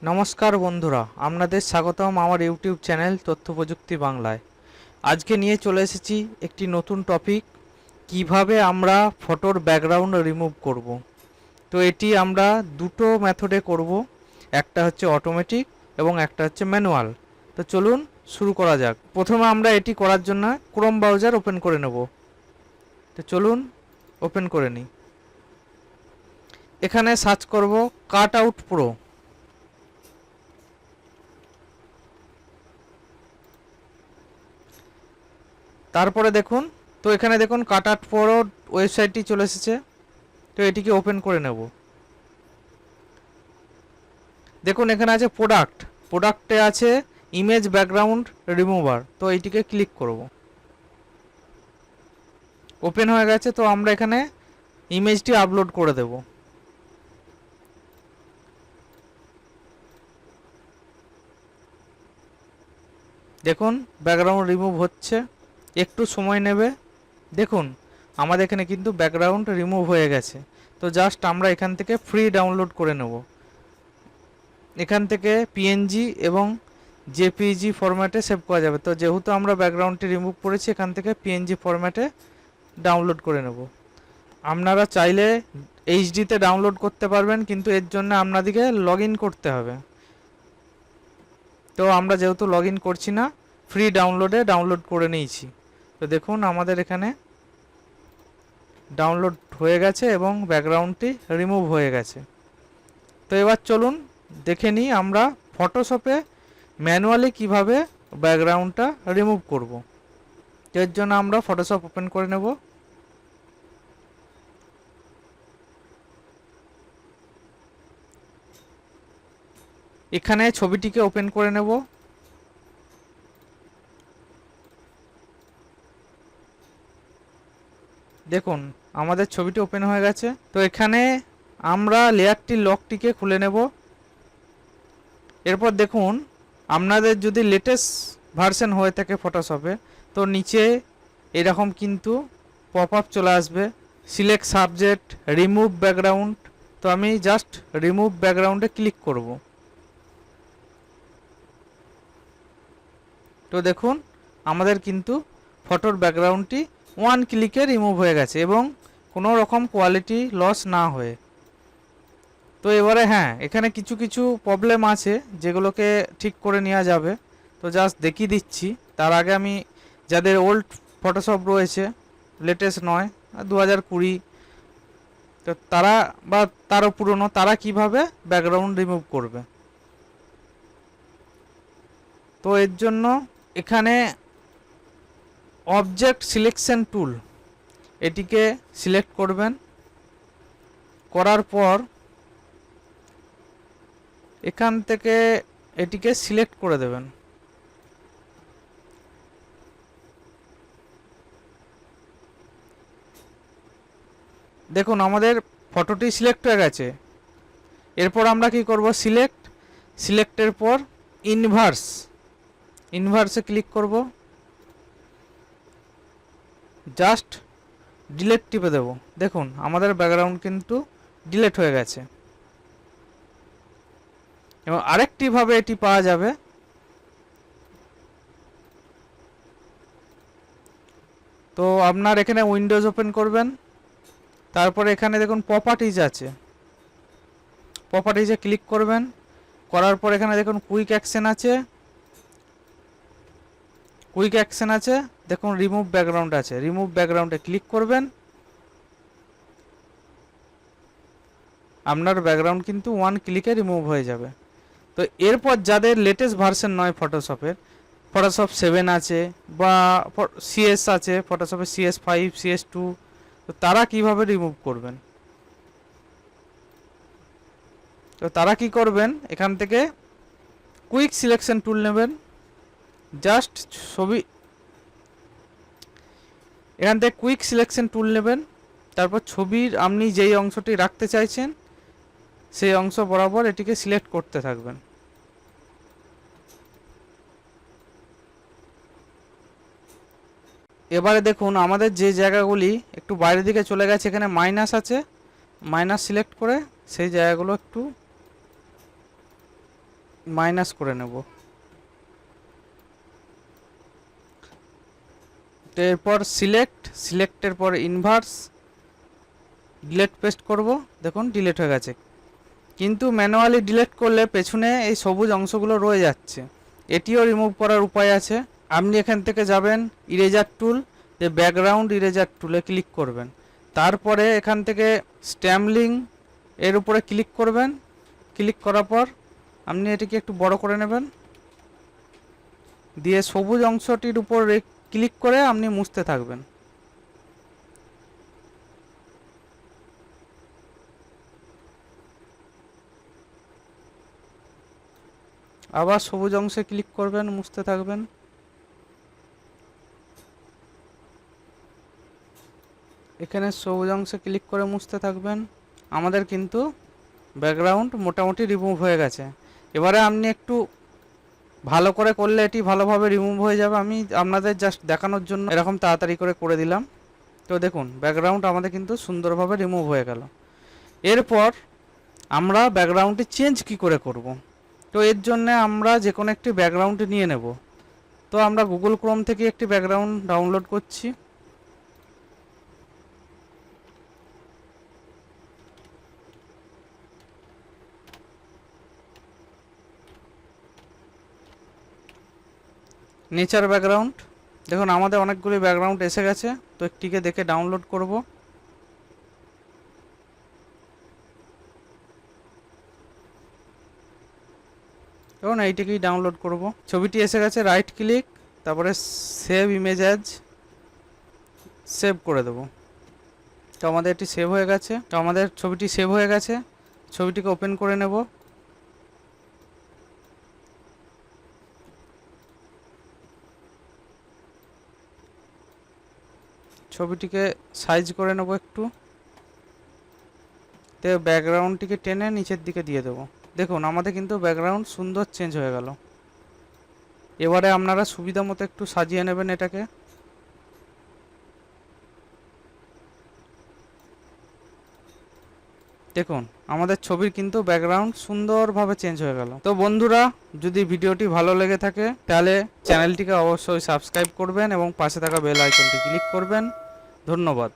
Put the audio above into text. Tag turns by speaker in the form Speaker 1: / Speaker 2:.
Speaker 1: নমস্কার বন্ধুরা, আপনাদের স্বাগতম আমার ইউটিউব চ্যানেল তথ্য প্রযুক্তি বাংলায়। আজকে নিয়ে চলে এসেছি একটি নতুন টপিক, কিভাবে আমরা ফটোর ব্যাকগ্রাউন্ড রিমুভ করব। তো এটি আমরা দুটো মেথডে করব, একটা হচ্ছে অটোমেটিক এবং একটা হচ্ছে ম্যানুয়াল। তো চলুন শুরু করা যাক। প্রথমে আমরা এটি করার জন্য ক্রোম ব্রাউজার ওপেন করে নেব। তো চলুন ওপেন করে নিই। এখানে সার্চ করব কাট আউট প্রো। তারপরে দেখুন, তো এখানে দেখুন কাট আউট প্রো ওয়েবসাইটটি চলে এসেছে। তো এটিকে ওপেন করে নেব। দেখুন এখানে আছে প্রোডাক্টে আছে ইমেজ ব্যাকগ্রাউন্ড রিমুভার। তো এইটিকে ক্লিক করব। ওপেন হয়ে গেছে। তো আমরা এখানে ইমেজটি আপলোড করে দেব। দেখুন ব্যাকগ্রাউন্ড রিমুভ হচ্ছে, একটু সময় নেবে। দেখুন আমাদের এখানে কিন্তু ব্যাকগ্রাউন্ড রিমুভ হয়ে গেছে। তো জাস্ট আমরা এখান থেকে ফ্রি ডাউনলোড করে নেব। এখান থেকে পিএনজি এবং জেপিজি ফরম্যাটে সেভ করা যাবে। তো যেহেতু আমরা ব্যাকগ্রাউন্ডটি রিমুভ করেছি, এখান থেকে পিএনজি ফরম্যাটে ডাউনলোড করে নেব। আপনারা চাইলে এইচডিতে ডাউনলোড করতে পারবেন, কিন্তু এর জন্য আপনাদেরকে লগ ইন করতে হবে। তো আমরা যেহেতু লগ ইন করছি না, ফ্রি ডাউনলোড করে নিয়েছি। তো দেখুন আমাদের এখানে ডাউনলোড হয়ে গেছে এবং ব্যাকগ্রাউন্ডটি রিমুভ হয়ে গেছে। তো এবার চলুন দেখে নিই আমরা ফটোশপে ম্যানুয়ালি কিভাবে ব্যাকগ্রাউন্ডটা রিমুভ করব। এর জন্য আমরা ফটোশপ ওপেন করে নেব। এখানে ছবিটিকে ওপেন করে নেব। দেখুন আমাদের ছবিটি ওপেন হয়ে গেছে। তো এখানে আমরা লেয়ারটির লকটিকে খুলে নেব। এরপর দেখুন আপনাদের যদি লেটেস্ট ভার্সন হয়ে থাকে ফটোশপে, তো নিচে এরকম কিন্তু পপ আপ চলে আসবে, সিলেক্ট সাবজেক্ট, রিমুভ ব্যাকগ্রাউন্ড। তো আমি জাস্ট রিমুভ ব্যাকগ্রাউন্ডে ক্লিক করব। তো দেখুন আমাদের কিন্তু ফটোর ব্যাকগ্রাউন্ডটি ওয়ান ক্লিকে রিমুভ হয়ে গেছে এবং কোনো রকম কোয়ালিটি লস না হয়ে। তো এবারে হ্যাঁ, এখানে কিছু কিছু প্রবলেম আছে যেগুলোকে ঠিক করে নেওয়া যাবে। তো জাস্ট দেখিয়ে দিচ্ছি। তার আগে আমি যাদের ওল্ড ফটোশপ রয়েছে, লেটেস্ট নয়, 2020, তো তারা বা তারও পুরনো, তারা কিভাবে ব্যাকগ্রাউন্ড রিমুভ করবে। তো এর জন্য এখানে অবজেক্ট সিলেকশন টুল, এটিকে সিলেক্ট করবেন। করার পর এখান থেকে এটিকে সিলেক্ট করে দেবেন। দেখুন আমাদের ফটোটি সিলেক্ট হয়ে গেছে। এরপর আমরা কি করব, সিলেক্টের পর ইনভার্সে ক্লিক করব। জাস্ট ডিলেট টিপে দেব। দেখুন আমাদের ব্যাকগ্রাউন্ড কিন্তু ডিলেট হয়ে গেছে। এবং আরেকটিভাবে এটি পাওয়া যাবে। তো আপনার এখানে উইন্ডোজ ওপেন করবেন। তারপরে এখানে দেখুন প্রপার্টিজ আছে, প্রপার্টিজে ক্লিক করবেন। করার পর এখানে দেখুন কুইক অ্যাকশন আছে, দেখুন রিমুভ ব্যাকগ্রাউন্ড আছে, রিমুভ ব্যাকগ্রাউন্ডে ক্লিক করবেন। আপনার ব্যাকগ্রাউন্ড কিন্তু ওয়ান ক্লিকে রিমুভ হয়ে যাবে। তো এরপর যাদের লেটেস্ট ভার্সন নয় ফটোশপের, ফটোশপ 7 আছে বা সিএস আছে, ফটোশপে CS5, CS2, তো তারা কিভাবে রিমুভ করবেন। তো তারা কি করবেন, এখান থেকে কুইক সিলেকশন টুল নেবেন। জাস্ট ছবি, এখান থেকে কুইক সিলেকশন টুল নেবেন। তারপর ছবির আপনি যেই অংশটি রাখতে চাইছেন সেই অংশ বরাবর এটিকে সিলেক্ট করতে থাকবেন। এবারে দেখুন আমাদের যে জায়গাগুলি একটু বাইরের দিকে চলে গেছে, এখানে মাইনাস আছে, মাইনাস সিলেক্ট করে সেই জায়গাগুলো একটু মাইনাস করে নেব। তো এরপর সিলেক্টের পর ইনভার্স, ডিলেট পেস্ট করব। দেখুন ডিলেট হয়ে গেছে, কিন্তু ম্যানুয়ালি ডিলেট করলে পেছনে এই সবুজ অংশগুলো রয়ে যাচ্ছে। এটিও রিমুভ করার উপায় আছে। আপনি এখান থেকে যাবেন ইরেজার টুল, যে ব্যাকগ্রাউন্ড ইরেজার টুলে ক্লিক করবেন। তারপরে এখান থেকে স্ট্যাম্পলিং এর উপরে ক্লিক করবেন। ক্লিক করার পর আপনি এটিকে একটু বড় করে নেবেন, দিয়ে সবুজ অংশটির উপর ক্লিক করে আপনি মুছতে থাকবেন। আবার সবুজ অংশে ক্লিক করবেন, মুছতে থাকবেন। এখানে সবুজ অংশে ক্লিক করে মুছতে থাকবেন। আমাদের কিন্তু ব্যাকগ্রাউন্ড মোটামুটি রিমুভ হয়ে গেছে। এবারে আপনি একটু ভালো করে করলে এটি ভালোভাবে রিমুভ হয়ে যাবে। আমি আপনাদের জাস্ট দেখানোর জন্য এরকম তাড়াতাড়ি করে দিলাম। তো দেখুন ব্যাকগ্রাউন্ড আমাদের কিন্তু সুন্দরভাবে রিমুভ হয়ে গেল। এরপর আমরা ব্যাকগ্রাউন্ডটি চেঞ্জ কি করে করব। তো এর জন্য আমরা যে কোনো একটি ব্যাকগ্রাউন্ড নিয়ে নেব। তো আমরা গুগল ক্রোম থেকে একটি ব্যাকগ্রাউন্ড ডাউনলোড করছি। Nature background. দেখুন আমাদের অনেকগুলি ব্যাকগ্রাউন্ড এসে গেছে, তো একটিকে দেখে ডাউনলোড করব। এবং এইটিকেই ডাউনলোড করব। ছবিটি এসে গেছে, রাইট ক্লিক, তারপরে সেভ ইমেজ অ্যাজ, সেভ করে দেব। তো আমাদের এটি সেভ হয়ে গেছে। তো আমাদের ছবিটি সেভ হয়ে গেছে। ছবিটিকে ওপেন করে নেব। ছবিটিকে সাইজ করে নেব একটু, তো ব্যাকগ্রাউন্ডটিকে টেনে নিচের দিকে দিয়ে দেবো। দেখুন আমাদের কিন্তু ব্যাকগ্রাউন্ড সুন্দর চেঞ্জ হয়ে গেল। এবারে আপনারা সুবিধা মতো একটু সাজিয়ে নেবেন এটাকে। দেখুন আমাদের ছবির কিন্তু ব্যাকগ্রাউন্ড সুন্দরভাবে চেঞ্জ হয়ে গেল। তো বন্ধুরা, যদি ভিডিওটি ভালো লেগে থাকে তাহলে চ্যানেলটিকে অবশ্যই সাবস্ক্রাইব করবেন এবং পাশে থাকা বেল আইকনটি ক্লিক করবেন। ধন্যবাদ।